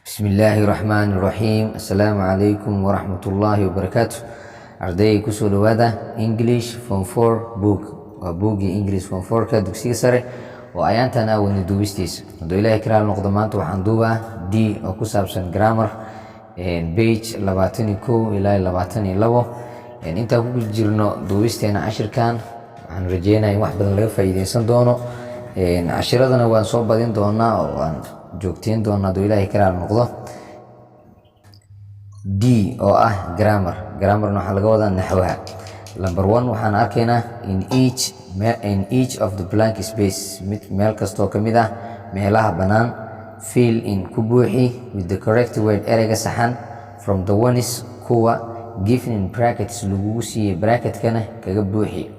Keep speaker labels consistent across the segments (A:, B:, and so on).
A: Bismillahirrahmanirrahim. Assalamualaikum warahmatullahi wabarakatuh. Arday kusoo dhawaada English Form 4 book. Waa buuggii English Form 4 ka dugsiga sare oo ayaantan awadni duubistiisa. Hadduu Ilaahay kiraal noqdo maanta waxaan duubaa D oo ku saabsan grammar page 21 ilaa 22. Intaa ku jirno duubisteena cashirkan waxaan rajeynayaa in wax badan laga faa'iideysan doono. Cashiradana waan soo badin doonaa oo waan joogteen doonaa hadduu Ilaahay kiraal noqdo. D oo ah grammarna waxaa laga wadaa naxwaha. Number 1 waxaan arkaynaa in each of the blank space meel kastoo ka mid ah meelaha bannaan fill in ku buuxi with the correct word ereyga saxan from the ones kuwa given in brackets lagugu siiyey bracketkana kaga buuxi.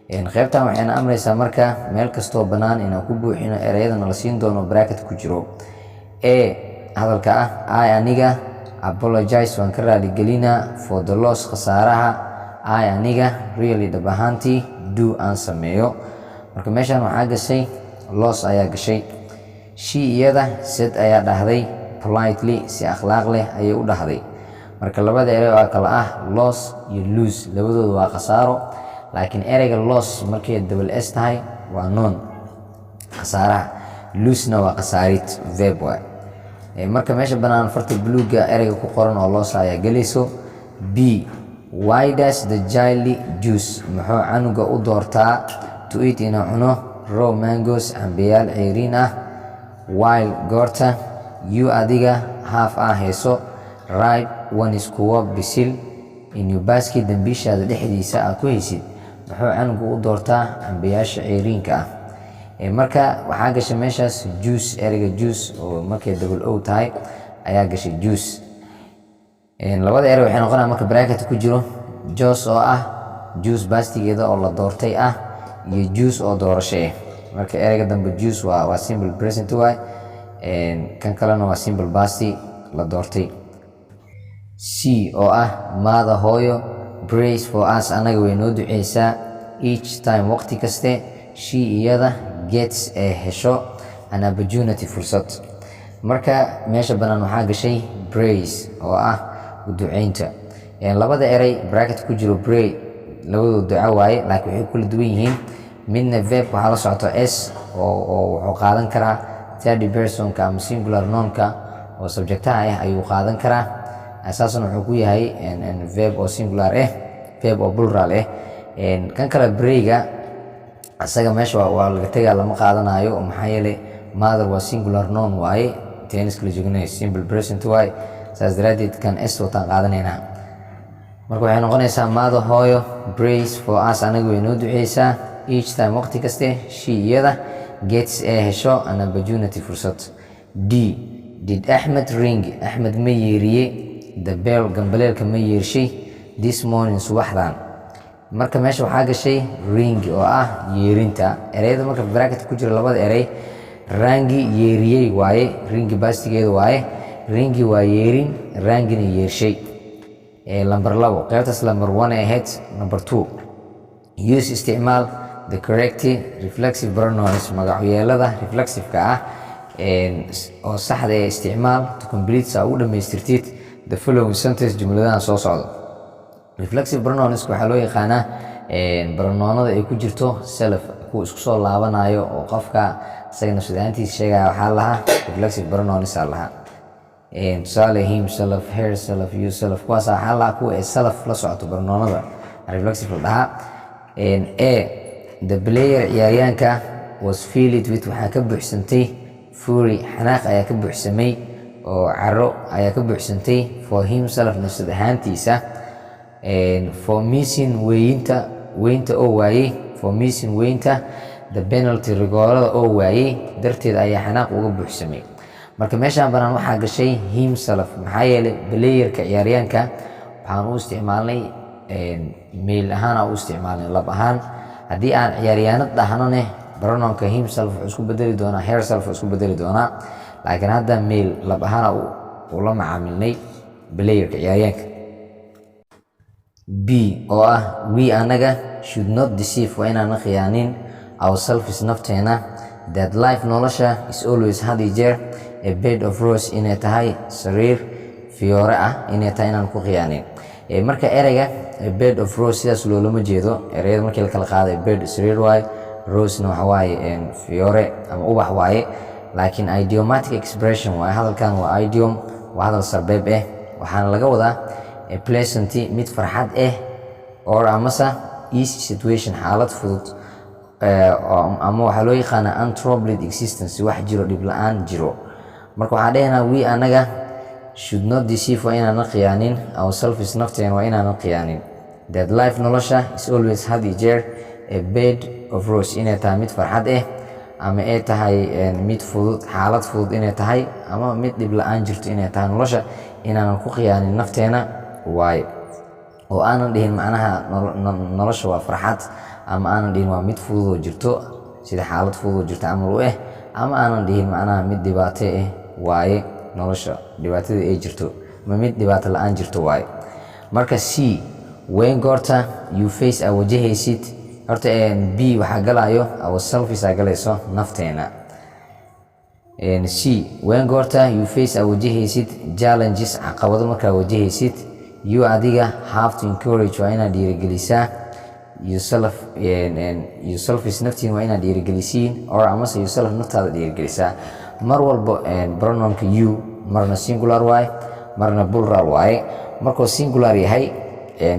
A: Qaybtan waxayna amraysaa marka meel kastoo bannaan inaan ku buuxino ereyadana la siin doono bracket ku jiro. Hadalka ah I aniga apologize waan ka raaligelinaa for the loss khasaaraha. I aniga really dhab ahaantii do aan sameeyo. Marka meeshan waxaa gashay loss ayaa gashay. She iyada said ayaa dhahday politely si akhlaaq leh ayay u dhahday. Marka labada erey oo kala ah loss iyo lose labadoodu waa khasaaro. Laakiin ereyga loss markay double s tahay waa noon khasaaraha, lose-na waa khasaarid verb waay. Marka meesha bannaan farta buluuga ereyga ku qoran oo loss ayaa galayso. B, why does the child choose muxuu canuga u doortaa to eat inuu cuno raw mangoes cambeyaal ceyriin ah while goorta you adiga half hayso ripe ones kuwa bisil in your basket dambiishaada dhexdiisa aad ku haysid muxuu canuga u doortaa cambeyaasha ceyriinka ah. Marka waxaa gashay meeshaas juice, ereyga juice oo markay double o tahay ayaa gashay juice. Labada erey waxay noqonayaan marka bracket ku jiro juice oo ah juice bastigeeda oo la doortay ah iyo juice oo doorasho ah. Marka ereyga dambe juice waa simple present waay, kan kalena waa simple past la doortay. C oo ah maada hooyo prays for us anaga way noo duceysaa each time waqti kaste she iyada gets hesho an opportunity fursad. Marka meesha bannaan waxaa gashay praise oo ah duceynta. Labada erey bracket ku jiro pray labadoodu duco waaye laakiin waxay kula duwan yihiin. Midna verb waxaa la socoto s oo wuxuu qaadan karaa third personka ama singular noun-ka oo subjectaha ayuu qaadan karaa. Asaasna wuxuu ku yahay verb oo singular verb oo plural kan kale pray-ga asaga meesha waa laga tagaa lama qaadanayo oo maxaa yeelay mother waa singular noun waaye tennis kala joognayo simple present waaye saas daraadeed kan s wataan qaadanaynaa. Marka waxay noqonaysaa maada hooyo prays for us anaga way noo duceysaa each time waqti kaste she iyada gets hesho an opportunity fursad. D, did Ahmed ring Ahmed ma yeeriye the bell gambaleelka ma yeershay this morning subaxdan. Marka meesha waxaa gashay ring oo ah yeerinta. Ereyada marka bracket ku jira labada erey rangi yeeriyey waaye ringi bastigeeda waaye ringi waa yeerin rangina yeershay. Number 2 qaybtaas number 1 ay ahayd. Number 2 use isticmaal the correct reflexive pronouns magacyeelada reflexiveka ah oo saxda ee isticmaal to complete saa u dhamaystirtid the following sentence jumladahan soo socda. Reflexive pronouns waxaa loo yaqaanaa pronounada ay ku jirto self kuwa isku soo laabanayo oo qofka isaga nafsadaantiisa sheegaya waxaa lahaa reflexive pronouns lahaa. Tusaale himself, herself, yourself kuwaas waxaa lahaa kuwa ee self la socoto pronounada reflexive la dhahaa. The player ciyaaryaanka was filled with waxaa ka buuxsantay fury xanaaq ayaa ka buuxsamay oo caro ayaa ka buuxsantay for himself nafsad ahaantiisa. For missing weynta oo waayey for missing weynta the penalty rigoorada oo waayey darteed ayaa xanaaq uga buuxsamay. Marka meeshaan bannaan waxaa gashay himself maxaa yeelay playerka ciyaaryaanka waxaan u isticmaalnay male ahaan u isticmaalnay lab ahaan. Haddii aan ciyaaryaanad dhahnone pronounka himself wuxuu isku bedeli doonaa herself wuxuu isku bedeli doonaa. Laakiin hadda male lab ahaan u la macaamilnay playerka ciyaaryaanka. B oo ah we anaga should not deceive waa inaan khiyaanin ourselves nafteena that life nolosha is always had iyo jeer a bed of rose inay tahay sariir fiyoore ah inay tahay inaan ku khiyaanin. Marka ereyga a bed of rose sidaas loolama jeedo. Ereyada markii la kala qaaday bed sariir waaye, rose-na waxa waaye fiyoore ama ubax waaye, laakiin idiomatic expression waaye. Hadalkan waa idiom, waa hadal sarbeeb waxaana laga wadaa a pleasant mid farxad or amase easy situation xaalad fudud, ama waxaa loo yaqaanaa untroubled existence wax jiro dhib la-aan jiro. Marka waxaa dhehnaa we anaga should not deceive waa inaanan khiyaanin, ourselves nafteen waa inaanan khiyaanin, that life nolosha is always had iyo jeer a bed of rose inay tahay mid farxad ama ay tahay mid fudud, xaalad fudud inay tahay, ama mid dhib la-aan jirto inay tahay nolosha, inaanan ku khiyaanin nafteena waaye, oo aanan dhihin macnaha nolosha waa farxad, ama aanan dhihin waa mid fudud oo jirto sida xaalad fudud oo jirto camal u ama aanan dhihin macnaha mid dhibaato waaye nolosha dhibaatada ay jirto, ama mid dhibaato la-aan jirto waaye. Marka c when goorta you face a wajahaysid, horta b waxaa galayo ourselves aa galayso nafteena. c when goorta you face a wajahaysid challenges caqabado markaa wajahaysid, you adiga have to encourage waa inaad dhiirigelisaa yourself naftiin waa inaad dhiirigelisiin, or amase yourself naftaada dhiirigelisaa. mar walba pronounka you marna singular waaye marna plural waaye. markuu singular yahay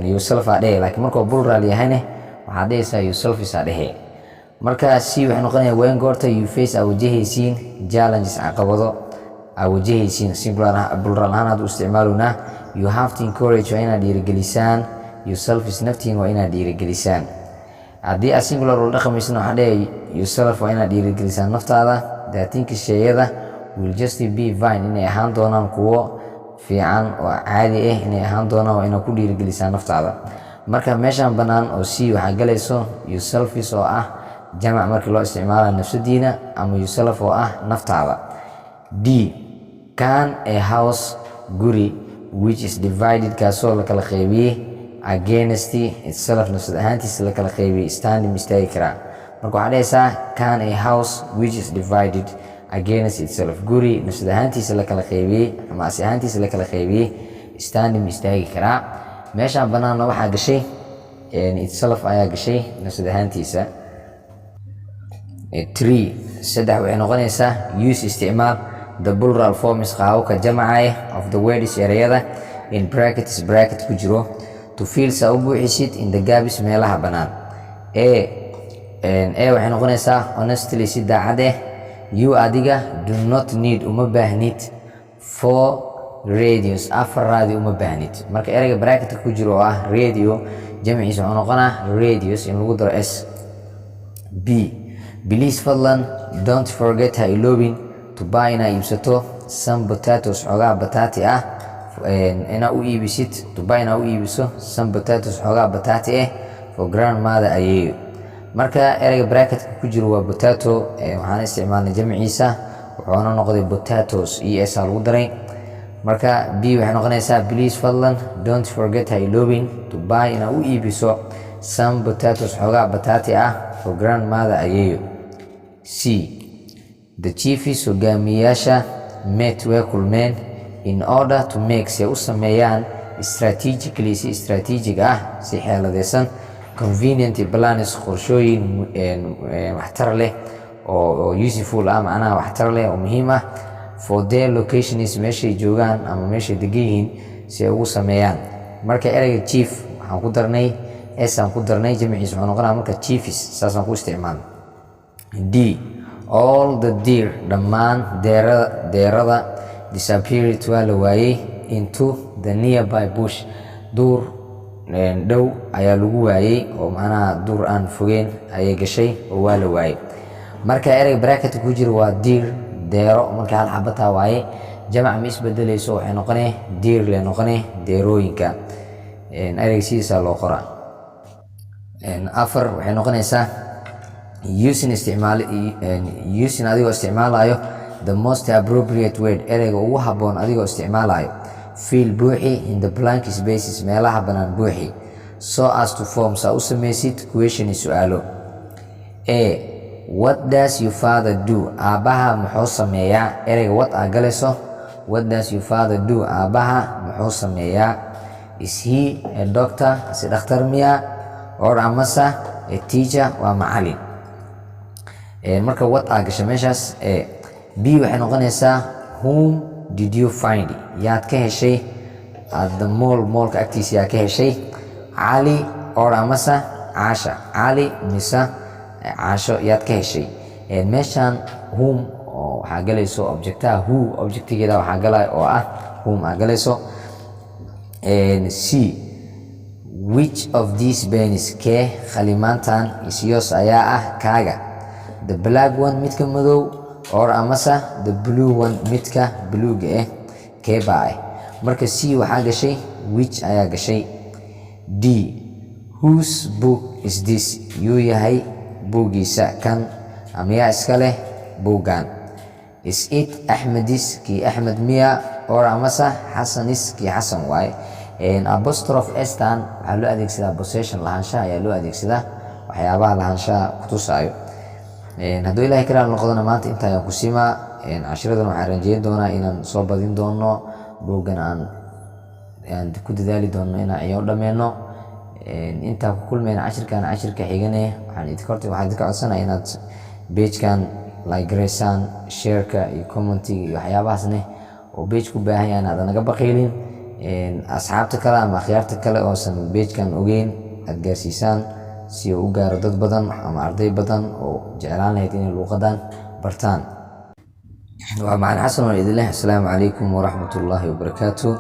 A: yourself aa dhehe, laakiin markuu plural yahayne waxaa dhehaysaa yourself aa dhehe. marka c waxay noqonaya when goorta you face aa wajahaysiin challenges caqabado aa wajahaysiin, singular plural ahaan aad u isticmaaluna you have to encourage waa inaad dhiirigelisaan yourself naftiin waa inaad dhiirigelisaan. haddii aad singular ula dhaqmaysana waxaa dhehe yourself waa inaad dhiirigelisaan naftaada, daatinka sheeyada will just be fine inay ahaan doonaan kuwo fiican oo caadi inay ahaan doonaan, waa inaad ku dhiirigelisaan naftaada. marka meeshaan bannaan oo c waxaa galayso yourselfis oo ah jamac markii loo isticmaala nafsadiina, ama yourself oo ah naftaada. d can a house guri which is divided kaasoo la kala qaybiyey against itself nafsad ahaantiisa la kala qaybiyey standing istaagi karaa. marka waxaa dhehaysaa can a house which is divided against itself, guri nafsad ahaantiisa la kala qaybiyey ama asi ahaantiisa la kala qaybiyey standing istaagi karaa. meeshaan bannaanna waxaa gashay itself ayaa gashay nafsad ahaantiisa. 3 saddex waxay noqonaysaa use isticmaal the plural forms qaababka jamaca of the words ereyada in brackets bracket ku jiro to fill saa u buuxisid in the gaps meelaha bannaan. a waxay noqonaysaa honestly si daacad you adiga do not need uma baahnid 4 radios 4 radio uma baahnid. marka ereyga bracket ku jiro oo ah radio jamciisa wuxuu noqonaa radios in lagu daro s. b please fadlan don't forget ha iloobin to buy inaa iibsato some potatoes xoogaa bataati inaa u iibisid, to buy inaa u iibiso some potatoes xoogaa bataati for grandmother ayeeyo. marka ereyga bracketka ku jiro waa potato, waxaan isticmaalnay jamciisa wuxuuna noqday potatoes es lagu daray. marka b waxay noqonaysaa please fadlan don't forget ha iloobin to buy inaa u iibiso some potatoes xoogaa bataati for grandmother ayeeyo. c the chiefs hogaamiyayaasha met way kulmeen in order to make si u sameeyaan strategically si strategic si xeeladeysan convenient plans qorshooyin waxtar leh oo useful macnaha waxtar leh oo muhiim for their locations meeshay joogaan ama meeshay degan yihiin si ay ugu sameeyaan. marka ereyga chief waxaan ku darnay aan ku darnay jamciisa wuxuu noqonaa marka chiefs saasaan ku isticmaalnay. d all the deer dhammaan deerada disappeared waa la waayey into the nearby bush duur dhow ayaa lagu waayey oo macnaha duur aan fogeen ayay gashay oo waa la waayey. marka ereyga bracket ku jiro waa deero marka hal xabataa waaye jamac ma isbedelayso waxay noqonee deer le noqonee deerooyinka. ereyga sidiisa loo qoraa. 4 waxay noqonaysaa using adigoo isticmaalayo the most appropriate word ereyga ugu habboon adigoo isticmaalayo fill buuxi in the blank spaces meelaha bannaan buuxi so as to form saa u samaysid question su'aalo. a what does your father do aabaha muxuu sameeyaa ereyga what aa galayso what does your father do aabaha muxuu sameeyaa is he a doctor si dhakhtar miya or amase a teacher waa macalin marka what aa gasho meeshaas b waxay noqonaysaa whom did you find yaad ka heshay at the mallka agtiisa yaa ka heshay cali or amase caasha cali mise caasho yaad ka heshay meeshaan whom waxaa galayso objectaha who objectigeeda waxaa galaya oo ah whom aa galayso c which of these pens kee khalimaantan is yours ayaa ah kaaga the black one midka madow or amase the blue one midka bluega kee baa marka c waxaa gashay which ayaa gashay d whose book is this yuu yahay buugiisa kan ama yaa iska leh buuggan is it axmedis kii axmed miya or amase xasanis kii xasan waaye apostrophe estan waxaa loo adeegsadaa possession lahaanshaha ayaa loo adeegsadaa waxyaabaha lahaanshaha kutusaayo hadduu ilaahay ka raali noqdona maanta inta ayaan ku simaa cashiradan waxaan rajeyn doonaa inaan soo badin doono buuggan aan ku dadaali doono inaan ciyo dhammeeno intaan ku kulmayna cashirkan cashirka xigane waxaan idinka codsanaya inaad pagekan like gareysaan shareka iyo commentiga iyo waxyaabahaasne oo page ku baahan yahay inaad naga baqiilin asxaabta kale ama akhyaarta kale oosan pagekan ogeyn aad gaarsiisaan si uu u gaaro dad badan ama arday badan oo jeclaan lahayd inay luuqadan bartaan waa macalin xasan oo idin leh assalaamu calaykum waraxmatullaahi wabarakaatuh